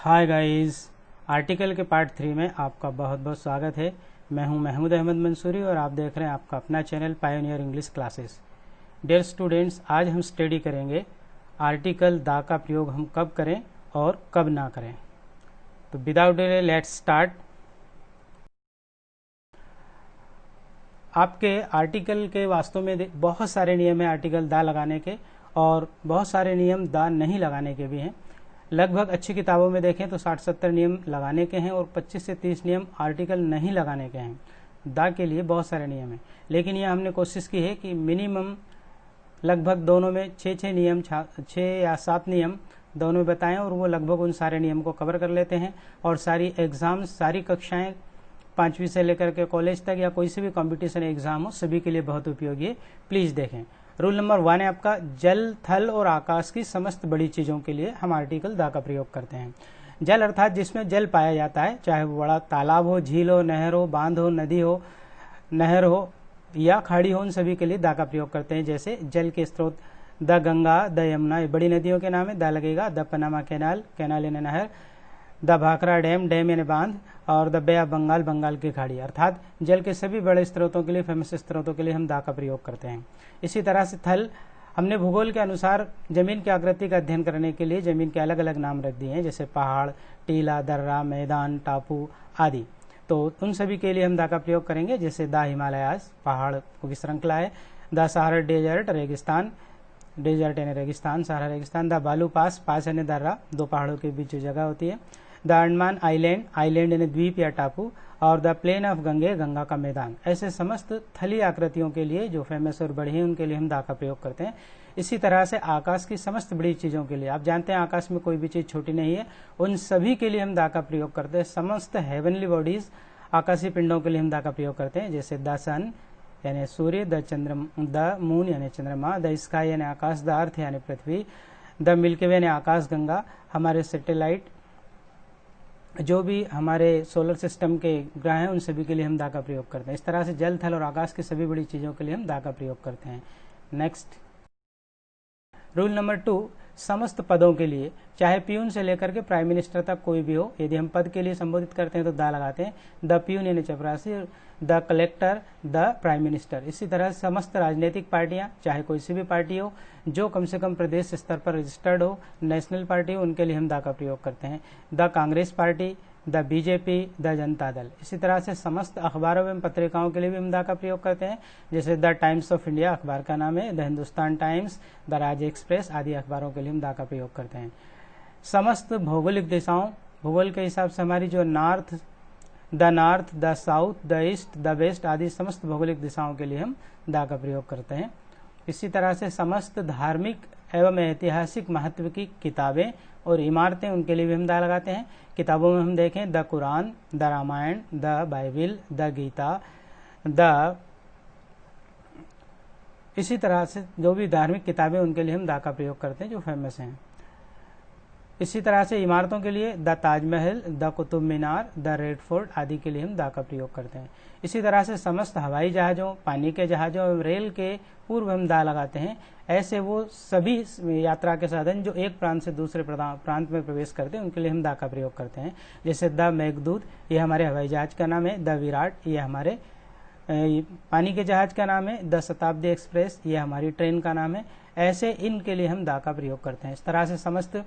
Hi guys, article के part 3 में आपका बहुत बहुत स्वागत है। मैं हूं महमूद अहमद मंसूरी और आप देख रहे हैं आपका अपना channel Pioneer English classes. Dear students, आज हम स्टडी करेंगे आर्टिकल द का प्रयोग हम कब करें और कब ना करें। तो विदाउट डिले लेट्स स्टार्ट। आपके आर्टिकल के वास्तव में बहुत सारे नियम है आर्टिकल द लगाने के, और बहुत सारे नियम द नहीं लगाने के भी हैं। लगभग अच्छी किताबों में देखें तो 60-70 नियम लगाने के हैं और 25 से 30 नियम आर्टिकल नहीं लगाने के हैं। द के लिए बहुत सारे नियम हैं, लेकिन यह हमने कोशिश की है कि मिनिमम लगभग दोनों में 6 नियम, 6 या 7 नियम दोनों में बताएं, और वो लगभग उन सारे नियम को कवर कर लेते हैं। और सारी एग्जाम्स, सारी कक्षाएं 5वीं से लेकर के कॉलेज तक या कोई से भी कंपटीशन एग्जाम हो, सभी के लिए बहुत उपयोगी है। प्लीज देखें। रूल नंबर 1 है आपका, जल, थल और आकाश की समस्त बड़ी चीजों के लिए हम आर्टिकल द का प्रयोग करते हैं। जल अर्थात जिसमें जल पाया जाता है, चाहे वो बड़ा तालाब हो, झील हो, नहर हो, बांध हो, नदी हो, नहर हो या खाड़ी हो, उन सभी के लिए द का प्रयोग करते हैं। जैसे जल के स्रोत, द गंगा, द यमुना, ये बड़ी नदियों के नाम है, द लगेगा। द पनामा कैनाल, कैनाल यानी नहर। द भाखरा डैम, डैम यानी बांध। और the bay of Bengal, Bengal की खाड़ी। अर्थात जल के सभी बड़े स्रोतों के लिए, फेमस स्रोतों के लिए हम द का प्रयोग करते हैं। इसी तरह से थल, हमने भूगोल के अनुसार जमीन की आकृति का अध्ययन करने के लिए जमीन के अलग अलग नाम रख दिए हैं, जैसे पहाड़, टीला, दर्रा, मैदान, टापू आदि। तो उन सभी के लिए हम द का प्रयोग करेंगे। जैसे द हिमालयास, पहाड़ की श्रृंखला है। द सहारा डेजर्ट, रेगिस्तान, डेजर्ट यानी रेगिस्तान, सहारा रेगिस्तान। द बालू पास, पास यानी दर्रा, दो पहाड़ों के बीच जो जगह होती है। द अंडमान आइलैंड, आइलैंड यानी द्वीप या टापू। और the plain of Ganges, Ganga का मैदान। ऐसे समस्त थली आकृतियों के लिए जो फेमस और बड़ी हैं, उनके लिए हम द का प्रयोग करते हैं। इसी तरह से आकाश की समस्त बड़ी चीजों के लिए, आप जानते हैं आकाश में कोई भी चीज छोटी नहीं है, उन सभी के लिए हम द का प्रयोग करते हैं। समस्त हेवनली बॉडीज, आकाशीय पिंडों के लिए हम द का प्रयोग करते हैं। जैसे द सन यानी सूर्य, द मून यानी चंद्रमा, द स्काई यानी आकाश, द अर्थ यानी पृथ्वी, द मिल्की वे यानी आकाश गंगा, हमारे सैटेलाइट, जो भी हमारे सोलर सिस्टम के ग्रह हैं, उन सभी के लिए हम द का प्रयोग करते हैं। इस तरह से जल, थल और आकाश की सभी बड़ी चीजों के लिए हम द का प्रयोग करते हैं। नेक्स्ट, रूल नंबर 2, समस्त पदों के लिए, चाहे प्यून से लेकर के प्राइम मिनिस्टर तक कोई भी हो, यदि हम पद के लिए संबोधित करते हैं तो द लगाते हैं। द प्यून यानी चपरासी, the collector, the prime minister. इसी तरह समस्त राजनीतिक पार्टियां, चाहे कोई सी भी पार्टी हो, जो कम से कम प्रदेश स्तर पर रजिस्टर्ड हो, नेशनल पार्टी हो, उनके लिए हम द का प्रयोग करते हैं। The Congress party, the BJP, the Janata Dal. इसी तरह से समस्त अखबारों एवं पत्रिकाओं के लिए भी हम द का प्रयोग करते हैं। जैसे द टाइम्स ऑफ इंडिया अखबार का नाम है, the Hindustan times, the Raj express आदि अखबारों के लिए हम द का प्रयोग करते हैं। समस्त भौगोलिक दिशाओं, भूगोल के हिसाब से हमारी जो north, the south, the east, the west आदि समस्त भौगोलिक दिशाओं के लिए हम द का प्रयोग करते हैं। इसी तरह से समस्त धार्मिक एवं ऐतिहासिक महत्व की किताबें और इमारतें, उनके लिए भी हम द लगाते हैं। किताबों में हम देखें the Quran, the Ramayan, the Bible, the Gita, इसी तरह से जो भी धार्मिक किताबें, उनके लिए हम द का प्रयोग करते हैं जो फेमस हैं। इसी तरह से इमारतों के लिए the Taj Mahal, the Qutub Minar, the red fort आदि के लिए हम द का प्रयोग करते हैं। इसी तरह से समस्त हवाई जहाजों, पानी के जहाजों एवं रेल के पूर्व हम द लगाते हैं। ऐसे वो सभी यात्रा के साधन जो एक प्रांत से दूसरे प्रांत में प्रवेश करते हैं, उनके लिए हम द का प्रयोग करते हैं। जैसे द मेघदूत, ये हमारे हवाई जहाज का नाम है। द विराट, ये हमारे पानी के जहाज का नाम है। द शताब्दी एक्सप्रेस, ये हमारी ट्रेन का नाम है। ऐसे इनके लिए हम द का प्रयोग करते हैं। इस तरह से समस्त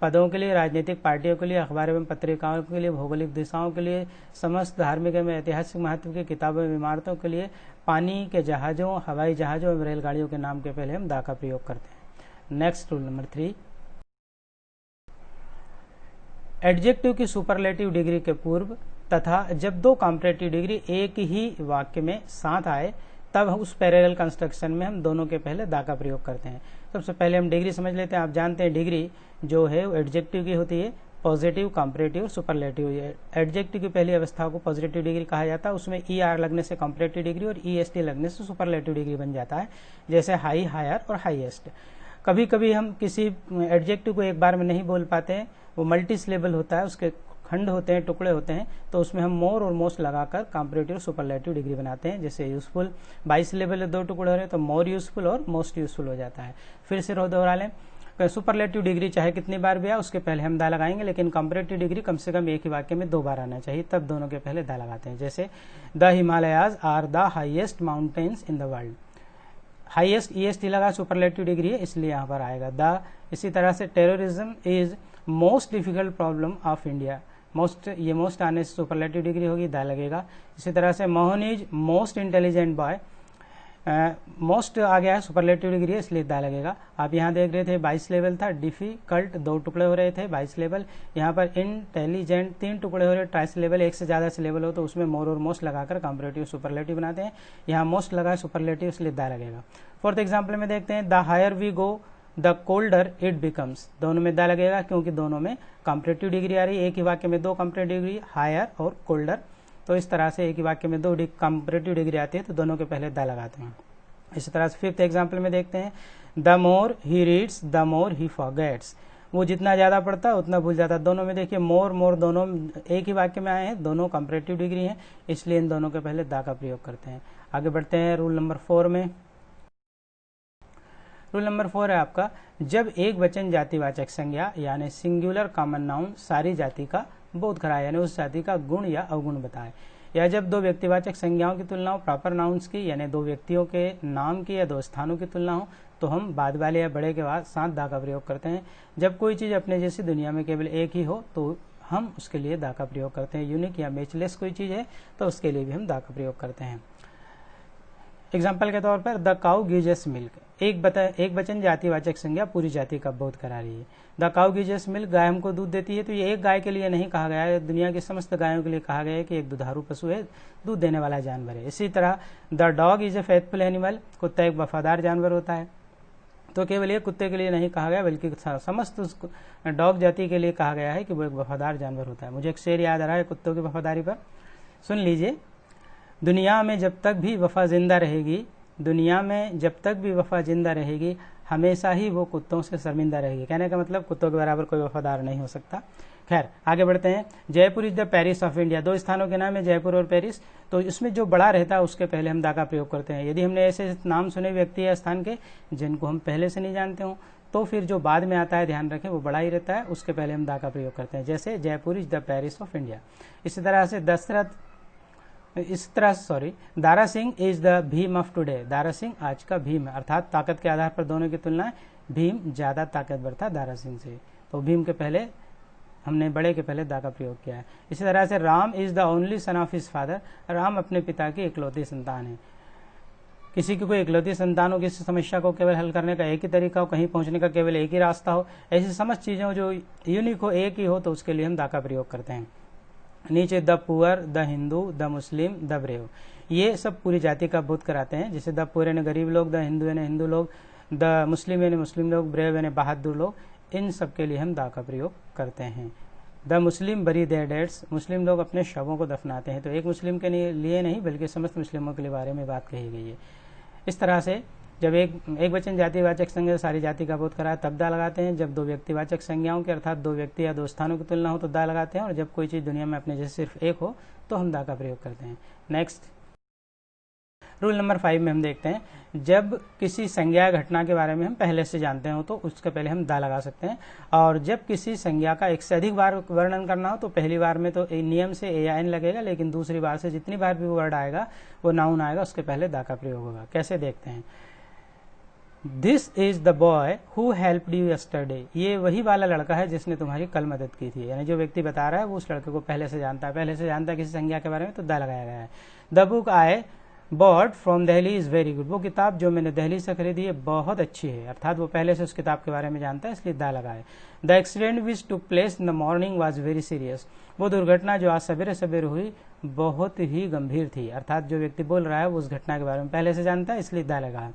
पदों के लिए, राजनीतिक पार्टियों के लिए, अखबार एवं पत्रिकाओं के लिए, भौगोलिक दिशाओं के लिए, समस्त धार्मिक एवं ऐतिहासिक महत्व की किताबों एवं इमारतों के लिए, पानी के जहाजों, हवाई जहाजों एवं रेलगाड़ियों के नाम के पहले हम द का प्रयोग करते हैं। नेक्स्ट, रूल नंबर 3, एडजेक्टिव की सुपरलेटिव डिग्री के पूर्व तथा जब दो कॉम्परेटिव डिग्री एक ही वाक्य में साथ आए, तब उस पैरेलल कंस्ट्रक्शन में हम दोनों के पहले द का प्रयोग करते हैं। सबसे पहले हम डिग्री समझ लेते हैं। आप जानते हैं डिग्री जो है वो एडजेक्टिव की होती है, पॉजिटिव, कंपैरेटिव, सुपरलेटिव। एडजेक्टिव की पहली अवस्था को पॉजिटिव डिग्री कहा जाता है। उसमें ER लगने से कंपैरेटिव डिग्री और EST लगने से सुपरलेटिव डिग्री बन जाता है। जैसे हाई, हायर और हाईएस्ट। कभी कभी हम किसी एडजेक्टिव को एक बार में नहीं बोल पाते हैं, वो मल्टी सिलेबल होता है, उसके खंड होते हैं, टुकड़े होते हैं, तो उसमें हम मोर और मोस्ट लगाकर कंपैरेटिव सुपरलेटिव डिग्री बनाते हैं। जैसे यूजफुल, 22 सिलेबल 2 टुकड़े हो रहे हैं तो मोर यूजफुल और मोस्ट यूजफुल हो जाता है। फिर से दोहरा लें, सुपरलेटिव डिग्री चाहे कितनी बार भी आए उसके पहले हम दा लगाएंगे, लेकिन कंपैरेटिव डिग्री कम से कम एक ही वाक्य में 2 बार आना चाहिए, तब दोनों के पहले दा लगाते हैं। जैसे the Himalayas are the highest mountains in the world, highest est लगा, सुपरलेटिव डिग्री है इसलिए यहाँ पर आएगा द। इसी तरह से terrorism is most difficult problem of India, most, ये मोस्ट आने से सुपरलेटिव डिग्री होगी, दा लगेगा। इसी तरह से Mohan is most intelligent boy, most आ गया है, सुपरलेटिव डिग्री है इसलिए दा लगेगा। आप यहाँ देख रहे थे 22 लेवल था, डिफिकल्ट 2 टुकड़े हो रहे थे 22 लेवल, यहाँ पर इंटेलिजेंट 3 टुकड़े हो रहे, 23 लेवल, एक से ज़्यादा से लेवल हो तो उसमें मोर और मोस्ट लगाकर कंपैरेटिव सुपरलेटिव बनाते हैं। यहाँ मोस्ट लगा है सुपरलेटिव इसलिए दा लगेगा। फोर्थ एग्जाम्पल में देखते हैं the higher we go the colder it becomes, दोनों में दा लगेगा क्योंकि दोनों में कंपैरेटिव डिग्री आ रही है, एक ही वाक्य में 2 कंपैरेटिव डिग्री, हायर और कोल्डर, तो इस तरह से एक ही वाक्य में 2 कंपैरेटिव डिग्री आती है तो दोनों के पहले दा लगाते हैं। इसी तरह से फिफ्थ एग्जाम्पल में देखते हैं the more he reads the more he forgets, वो जितना ज़्यादा पढ़ता है उतना भूल जाता है। दोनों में देखिए मोर मोर दोनों एक ही वाक्य में आए हैं, दोनों कंपैरेटिव डिग्री हैं इसलिए इन दोनों के पहले दा का प्रयोग करते हैं। आगे बढ़ते हैं रूल नंबर 4 में। रूल नंबर 4 है आपका, जब एक वचन जातिवाचक संज्ञा यानी सिंगुलर कॉमन नाउन सारी जाति का बोध कराए यानी उस जाति का गुण या अवगुण बताए, या जब 2 व्यक्तिवाचक संज्ञाओं की तुलना हो प्रॉपर नाउन्स की यानी 2 व्यक्तियों के नाम की या 2 स्थानों की तुलना हो तो हम बाद वाले या बड़े के बाद साथ दा का प्रयोग करते हैं। जब कोई चीज़ अपने जैसी दुनिया में केवल एक ही हो तो हम उसके लिए दा का प्रयोग करते हैं। यूनिक या मैचलेस कोई चीज़ है तो उसके लिए भी हम दा का प्रयोग करते हैं। एग्जाम्पल के तौर पर द काउ गिव्स मिल्क, एक वचन जातिवाचक संज्ञा पूरी जाति का बोध करा रही है। द काउ गिव्स मिल्क, गाय हमको दूध देती है, तो ये एक गाय के लिए नहीं कहा गया है, दुनिया की समस्त गायों के लिए कहा गया है कि एक दुधारू पशु है, दूध देने वाला जानवर है। इसी तरह the dog is a faithful animal, कुत्ता एक वफादार जानवर होता है, तो केवल एक कुत्ते के लिए नहीं कहा गया बल्कि समस्त डॉग जाति के लिए कहा गया है कि वो एक वफादार जानवर होता है। मुझे एक शेर याद आ रहा है कुत्तों की वफादारी पर, सुन लीजिए। दुनिया में जब तक भी वफा जिंदा रहेगी, दुनिया में जब तक भी वफा जिंदा रहेगी, हमेशा ही वो कुत्तों से शर्मिंदा रहेगी। कहने का मतलब कुत्तों के बराबर कोई वफादार नहीं हो सकता। खैर आगे बढ़ते हैं। Jaipur is the Paris of India, 2 स्थानों के नाम है जयपुर और पेरिस, तो इसमें जो बड़ा रहता है उसके पहले हम दा का प्रयोग करते हैं। यदि हमने ऐसे नाम सुने व्यक्ति या स्थान के जिनको हम पहले से नहीं जानते हो तो फिर जो बाद में आता है ध्यान रखें वो बड़ा ही रहता है, उसके पहले हम दा का प्रयोग करते हैं। जैसे Jaipur is the Paris of India. इसी तरह से Dara Singh is the Bhim of today, Dara Singh आज का भीम है, अर्थात ताकत के आधार पर दोनों की तुलना है, भीम ज्यादा ताकतवर था दारा सिंह से, तो भीम के पहले हमने बड़े के पहले दा का प्रयोग किया है। इसी तरह से Ram is the only son of his father, Ram अपने पिता की इकलौती संतान है। किसी की कोई इकलौती संतान हो, किसी समस्या को केवल हल करने का एक ही तरीका हो, कहीं पहुंचने का केवल एक ही रास्ता हो, ऐसी समस्त चीजें जो यूनिक हो, एक ही हो, तो उसके लिए हम दा का प्रयोग करते हैं। नीचे the poor, the Hindu, the Muslim, the brave, ये सब पूरी जाति का बोध कराते हैं। जैसे द पुअर यानी गरीब लोग, द हिंदू यानी हिंदू लोग, द मुस्लिम यानी मुस्लिम लोग, ब्रेव यानी बहादुर लोग, इन सब के लिए हम दा का प्रयोग करते हैं। द मुस्लिम बरी देयर डेड्स, मुस्लिम लोग अपने शवों को दफनाते हैं, तो एक मुस्लिम के लिए नहीं बल्कि समस्त मुस्लिमों के बारे में बात कही गई है। इस तरह से जब एक वचन जातिवाचक संज्ञा सारी जाति का बोध कराए तब दा लगाते हैं। जब 2 व्यक्तिवाचक संज्ञाओं के अर्थात 2 व्यक्ति या 2 स्थानों की तुलना हो तो दा लगाते हैं, और जब कोई चीज दुनिया में अपने जैसे सिर्फ एक हो तो हम दा का प्रयोग करते हैं। नेक्स्ट रूल नंबर 5 में हम देखते हैं, जब किसी संज्ञा घटना के बारे में हम पहले से जानते हो तो उसके पहले हम दा लगा सकते हैं, और जब किसी संज्ञा का एक से अधिक बार वर्णन करना हो तो पहली बार में तो नियम से ए या एन लगेगा, लेकिन दूसरी बार से जितनी बार भी वो वर्ड आएगा, वो नाउन आएगा, उसके पहले दा का प्रयोग होगा। कैसे देखते हैं। This is the boy who helped you yesterday, ये वही वाला लड़का है जिसने तुम्हारी कल मदद की थी, यानी जो व्यक्ति बता रहा है वो उस लड़के को पहले से जानता है किसी संज्ञा के बारे में, तो दा लगाया गया है। The book I bought from Delhi is very good, वो किताब जो मैंने दिल्ली से खरीदी है बहुत अच्छी है, अर्थात वो पहले से उस किताब के बारे में जानता है इसलिए दा लगाए। The accident which took place in the morning was very serious, वो दुर्घटना जो आज सवेरे सवेरे हुई बहुत ही गंभीर थी, अर्थात जो व्यक्ति बोल रहा है वो उस घटना के बारे में पहले से जानता है इसलिए दा लगा है।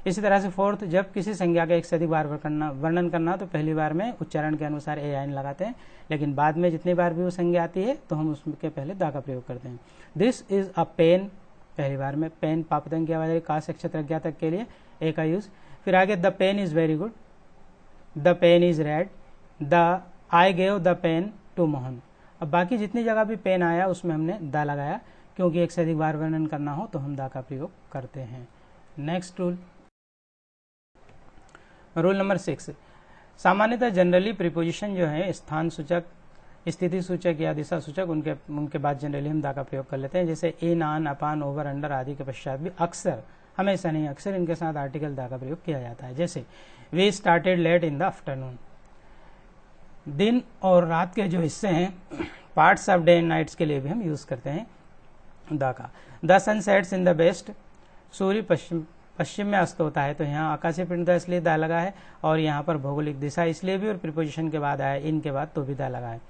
इसी तरह से फोर्थ, जब किसी संज्ञा का एक से अधिक बार वर्णन करना तो पहली बार में उच्चारण के अनुसार ए आइन लगाते हैं, लेकिन बाद में जितनी बार भी वो संज्ञा आती है तो हम उसके पहले दा का प्रयोग करते हैं। दिस इज अ पेन, पहली बार में पेन पापतंग की आवाज का अक्षर अज्ञा तक के लिए ए का यूज। फिर आगे the pen is very good, the pen is red, the I gave the pen to Mohan. अब बाकी जितनी जगह भी पेन आया उसमें हमने दा लगाया, क्योंकि एक से अधिक बार वर्णन करना हो तो हम दा का प्रयोग करते हैं। नेक्स्ट रूल नंबर 6, सामान्यतः जनरली प्रीपोजिशन जो है स्थान सूचक, स्थिति सूचक या दिशा सूचक, उनके बाद जनरली हम दा का प्रयोग कर लेते हैं। जैसे इन, आन, अपान, ओवर, अंडर आदि के पश्चात भी अक्सर, हमेशा नहीं, अक्सर इनके साथ आर्टिकल दा का प्रयोग किया जाता है। जैसे we started late in the afternoon. दिन और रात के जो हिस्से हैं, parts of day and nights के लिए भी हम यूज करते हैं दा का। The sun sets in the west. सूर्य पश्चिम में अस्त होता है, तो यहाँ आकाशीय पिंड इसलिए दा लगा है, और यहाँ पर भौगोलिक दिशा इसलिए भी, और प्रीपोजिशन के बाद आया इन के बाद तो भी दा लगा है।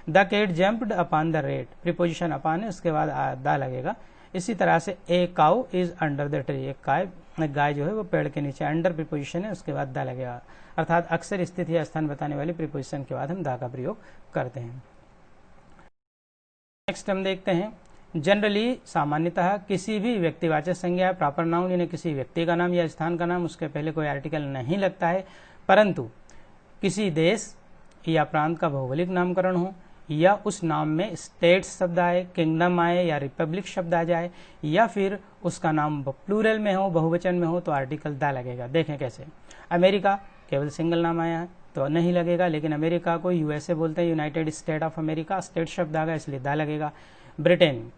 The cat jumped upon the rat. Preposition upon है, उसके बाद दा लगेगा। इसी तरह से a cow is under the tree. एक गाय जो है वो पेड़ के नीचे, अंडर प्रीपोजिशन है, उसके बाद दा लगेगा। अर्थात अक्सर स्थिति या स्थान बताने वाली प्रीपोजिशन के बाद हम दा का प्रयोग करते हैं। नेक्स्ट हम देखते हैं जनरली, सामान्यतः किसी भी व्यक्तिवाचक संज्ञा, प्रॉपर नाउन यानी किसी व्यक्ति का नाम या स्थान का नाम, उसके पहले कोई आर्टिकल नहीं लगता है, परंतु किसी देश या प्रांत का भौगोलिक नामकरण हो, या उस नाम में स्टेट शब्द आए, किंगडम आए, या रिपब्लिक शब्द आ जाए, या फिर उसका नाम प्लूरल में हो, बहुवचन में हो, तो आर्टिकल दा लगेगा। देखें कैसे। अमेरिका केवल सिंगल नाम आया है तो नहीं लगेगा, लेकिन अमेरिका को यूएसए बोलते हैं, United state of America, state शब्द आ गया इसलिए दा लगेगा। ब्रिटेन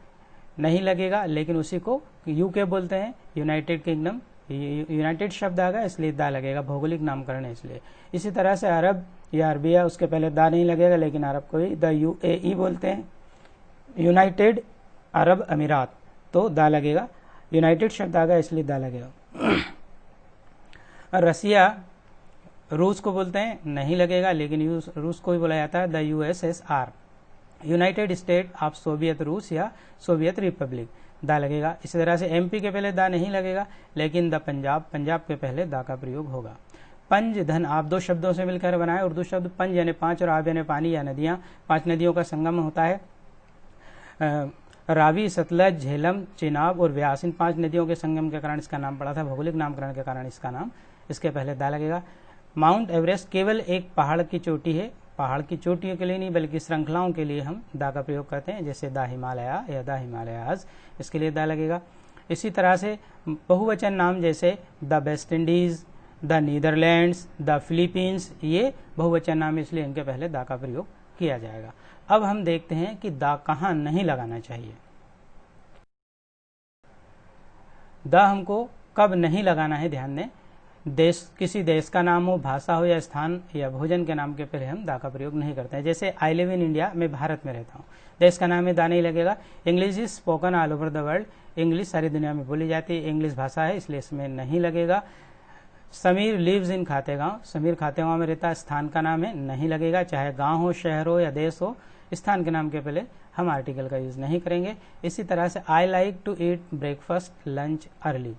नहीं लगेगा, लेकिन उसी को यूके बोलते हैं, यूनाइटेड किंगडम, यूनाइटेड शब्द आ गया इसलिए दा लगेगा, भौगोलिक नामकरण है इसलिए। इसी तरह से अरब या अरबिया, उसके पहले दा नहीं लगेगा, लेकिन अरब को ही द यूएई बोलते हैं, यूनाइटेड अरब अमीरात, तो दा लगेगा। यूनाइटेड शब्द आ गया इसलिए दा लगेगा। रसिया रूस को बोलते हैं, नहीं लगेगा, लेकिन रूस को ही बोला जाता है the USSR. United state of Soviet रूस या सोवियत रिपब्लिक, दा लगेगा। इसी तरह से एमपी के पहले दा नहीं लगेगा, लेकिन द पंजाब के पहले दा का प्रयोग होगा। पंज धन आप दो शब्दों से मिलकर बनाए। उर्दू शब्द पंज यानी पांच और आब यानी पानी या नदियां, पांच नदियों का संगम होता है। रावी, सतलज, झेलम, चिनाब और व्यास, इन पांच नदियों के संगम के कारण इसका नाम पड़ा था, भौगोलिक नामकरण के कारण इसका नाम, इसके पहले दा लगेगा। माउंट एवरेस्ट केवल एक पहाड़ की चोटी है, पहाड़ की चोटियों के लिए नहीं बल्कि श्रृंखलाओं के लिए हम दा का प्रयोग करते हैं, जैसे द हिमालय या द हिमालयाज, इसके लिए दा लगेगा। इसी तरह से बहुवचन नाम जैसे the West Indies, the Netherlands, the Philippines, ये बहुवचन नाम इसलिए इनके पहले दा का प्रयोग किया जाएगा। अब हम देखते हैं कि दा कहाँ नहीं लगाना चाहिए। दा हमको कब नहीं लगाना है, ध्यान दें। किसी देश का नाम हो, भाषा हो या स्थान या भोजन के नाम के पहले हम दा का प्रयोग नहीं करते हैं। जैसे आई लिव इन इंडिया, मैं भारत में रहता हूँ, देश का नाम है, दा नहीं लगेगा। English is spoken all over the world, English सारी दुनिया में बोली जाती है, इंग्लिश भाषा है इसलिए इसमें नहीं लगेगा। समीर लिव्स इन खातेगांव, समीर खातेगांव में रहता है, स्थान का नाम है, नहीं लगेगा। चाहे गांव हो, शहर हो या देश हो, स्थान के नाम के पहले हम आर्टिकल का यूज नहीं करेंगे। इसी तरह से I like to eat breakfast lunch early,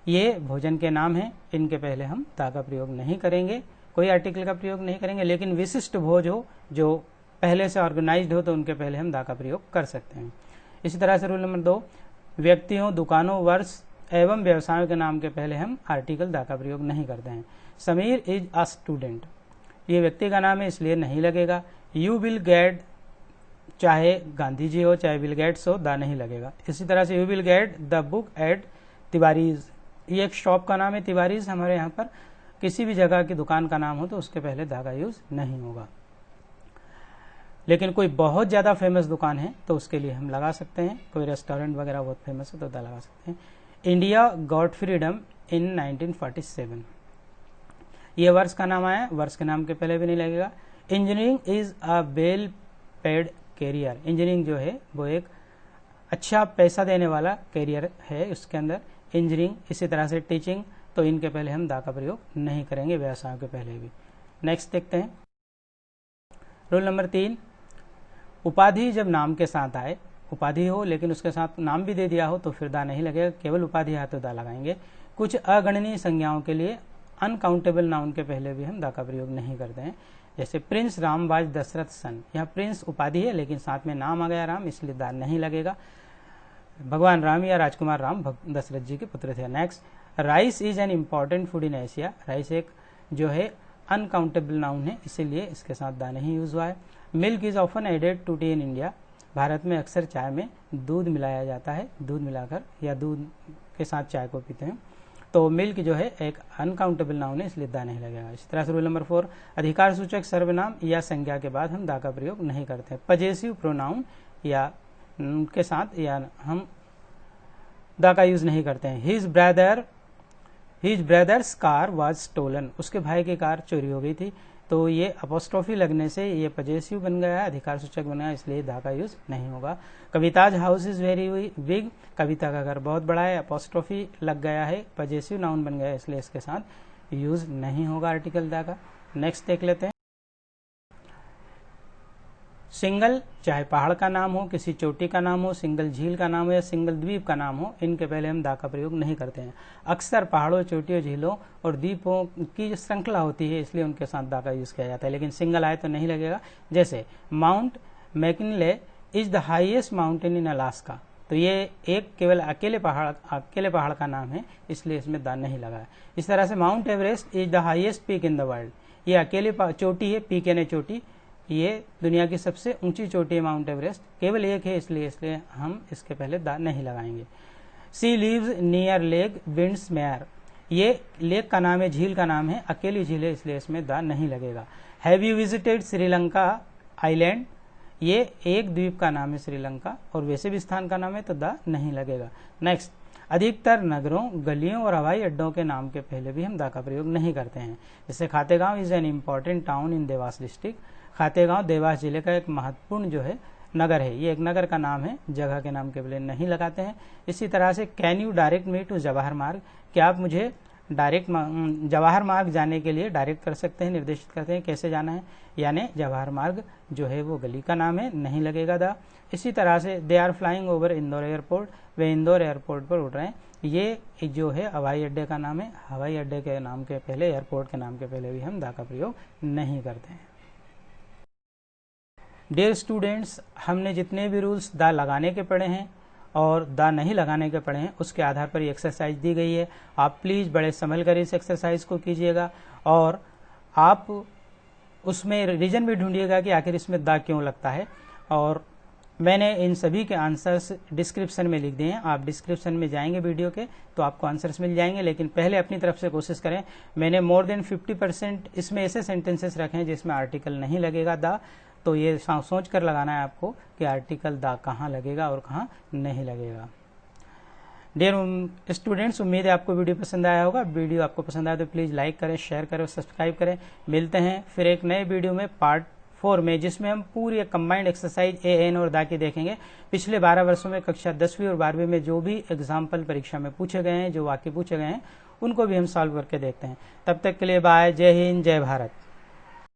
ये भोजन के नाम हैं, इनके पहले हम दा का प्रयोग नहीं करेंगे, कोई आर्टिकल का प्रयोग नहीं करेंगे। लेकिन विशिष्ट भोज हो जो पहले से ऑर्गेनाइज्ड हो तो उनके पहले हम दा का प्रयोग कर सकते हैं। इसी तरह से रूल नंबर 2, व्यक्तियों, दुकानों, वर्ष एवं व्यवसायों के नाम के पहले हम आर्टिकल दा का प्रयोग नहीं करते हैं। समीर इज अ स्टूडेंट, ये व्यक्ति का नाम है इसलिए नहीं लगेगा। यू विल गेट, चाहे गांधी जी हो चाहे बिल गेट्स हो, दा नहीं लगेगा। इसी तरह से you will get the book at Tiwari's, ये एक शॉप का नाम है तिवारीज, हमारे यहाँ पर किसी भी जगह की दुकान का नाम हो तो उसके पहले दा का यूज नहीं होगा। लेकिन कोई बहुत ज्यादा फेमस दुकान है तो उसके लिए हम लगा सकते हैं, कोई रेस्टोरेंट वगैरह बहुत फेमस है तो दा लगा सकते हैं। इंडिया गॉट फ्रीडम इन 1947, ये वर्ष का नाम आया, वर्ष के नाम के पहले भी नहीं लगेगा। Engineering is a well paid career, engineering जो है वो एक अच्छा पैसा देने वाला कैरियर है, उसके अंदर इंजीनियरिंग। इसी तरह से टीचिंग, तो इनके पहले हम दा का प्रयोग नहीं करेंगे, व्यवसायों के पहले भी। नेक्स्ट देखते हैं रूल नंबर 3, उपाधि जब नाम के साथ आए, उपाधि हो लेकिन उसके साथ नाम भी दे दिया हो तो फिर दा नहीं लगेगा, केवल उपाधि है तो दा लगाएंगे। कुछ अगणनीय संज्ञाओं के लिए अनकाउंटेबल नाउन के पहले भी हम दा का प्रयोग नहीं करते हैं। जैसे प्रिंस रामबाज दशरथ सन, यहाँ प्रिंस उपाधि है लेकिन साथ में नाम आ गया राम, इसलिए दा नहीं लगेगा। भगवान राम या राजकुमार राम दशरथ जी के पुत्र थे। Next, rice is an important food in Asia, rice एक जो है अनकाउंटेबल नाउन है इसीलिए इसके साथ दा नहीं यूज हुआ है। Milk is often added to tea in India, भारत में अक्सर चाय में दूध मिलाया जाता है, दूध मिलाकर या दूध के साथ चाय को पीते हैं, तो मिल्क जो है एक अनकाउंटेबल नाउन है, इसलिए दा नहीं लगेगा। इसी तरह से रूल नंबर 4, अधिकार सूचक सर्वनाम या संज्ञा के बाद हम दा का प्रयोग नहीं करते हैं। पजेसिव प्रोनाउन या उनके साथ या हम दा का यूज नहीं करते हैं। His brother's car was stolen, उसके भाई की कार चोरी हो गई थी, तो ये अपोस्ट्रोफी लगने से ये पजेसिव बन गया है, अधिकार सूचक बन गया, इसलिए दा का यूज नहीं होगा। Kavita's house is very big, Kavita का घर बहुत बड़ा है, अपोस्ट्रोफी लग गया है, पजेसिव नाउन बन गया है, इसलिए इसके साथ यूज नहीं होगा आर्टिकल दा का। नेक्स्ट देख लेते हैं। सिंगल, चाहे पहाड़ का नाम हो, किसी चोटी का नाम हो, सिंगल झील का नाम हो या सिंगल द्वीप का नाम हो, इनके पहले हम दा का प्रयोग नहीं करते हैं। अक्सर पहाड़ों, चोटियों, झीलों और द्वीपों की जो श्रृंखला होती है, इसलिए उनके साथ दा का यूज किया जाता है, लेकिन सिंगल आए तो नहीं लगेगा। जैसे mount McKinley is the highest mountain in Alaska, तो ये एक केवल अकेले पहाड़ का नाम है, इसलिए इसमें दा नहीं लगा है। इस तरह से mount Everest is the highest peak in the world, ये अकेले चोटी है, पीक यानी चोटी, ये दुनिया की सबसे ऊंची चोटी है माउंट एवरेस्ट, केवल एक है, इसलिए हम इसके पहले दा नहीं लगाएंगे। सी लीव्स नियर लेक विंड्समेयर, ये लेक का नाम है, झील का नाम है, अकेली झील है, इसलिए इसमें दा नहीं लगेगा। Have you visited Sri Lanka island, ये एक द्वीप का नाम है श्रीलंका और वैसे भी स्थान का नाम है, तो दा नहीं लगेगा। नेक्स्ट, अधिकतर नगरों, गलियों और हवाई अड्डों के नाम के पहले भी हम दा का प्रयोग नहीं करते हैं। जैसे Khategaon is an important town in Dewas district, Khategaon Dewas जिले का एक महत्वपूर्ण जो है नगर है, ये एक नगर का नाम है, जगह के नाम के पहले नहीं लगाते हैं। इसी तरह से can you direct me to Jawahar Marg, क्या आप मुझे डायरेक्ट जवाहर मार्ग जाने के लिए डायरेक्ट कर सकते हैं, निर्देशित करते हैं कैसे जाना है, यानी जवाहर मार्ग जो है वो गली का नाम है, नहीं लगेगा दा। इसी तरह से they are flying over Indore airport, वे इंदौर एयरपोर्ट पर उड़ रहे हैं, ये जो है हवाई अड्डे का नाम है, हवाई अड्डे के नाम के पहले, एयरपोर्ट के नाम के पहले भी हम दा का प्रयोग नहीं करते हैं। डियर स्टूडेंट्स, हमने जितने भी रूल्स दा लगाने के पढ़े हैं और दा नहीं लगाने के पढ़े हैं, उसके आधार पर ये एक्सरसाइज दी गई है। आप प्लीज़ बड़े संभल कर इस एक्सरसाइज को कीजिएगा और आप उसमें रीजन भी ढूंढिएगा कि आखिर इसमें दा क्यों लगता है। और मैंने इन सभी के आंसर्स डिस्क्रिप्शन में लिख दिए हैं, आप डिस्क्रिप्शन में जाएंगे वीडियो के तो आपको आंसर्स मिल जाएंगे, लेकिन पहले अपनी तरफ से कोशिश करें। मैंने मोर देन 50% इसमें ऐसे सेंटेंसेस रखे हैं जिसमें आर्टिकल नहीं लगेगा दा, तो ये सोच कर लगाना है आपको कि आर्टिकल दा कहाँ लगेगा और कहाँ नहीं लगेगा। डियर स्टूडेंट्स, उम्मीद है आपको वीडियो पसंद आया होगा। वीडियो आपको पसंद आया तो प्लीज़ लाइक करें, शेयर करें और सब्सक्राइब करें। मिलते हैं फिर एक नए वीडियो में पार्ट 4 में, जिसमें हम पूरी कंबाइंड एक्सरसाइज ए एन और दा की देखेंगे। पिछले 12 वर्षों में कक्षा 10वीं और 12वीं में जो भी एग्जाम्पल परीक्षा में पूछे गए हैं, जो वाक्य पूछे गए हैं, उनको भी हम सॉल्व करके देखते हैं। तब तक के लिए बाय, जय हिंद, जय भारत।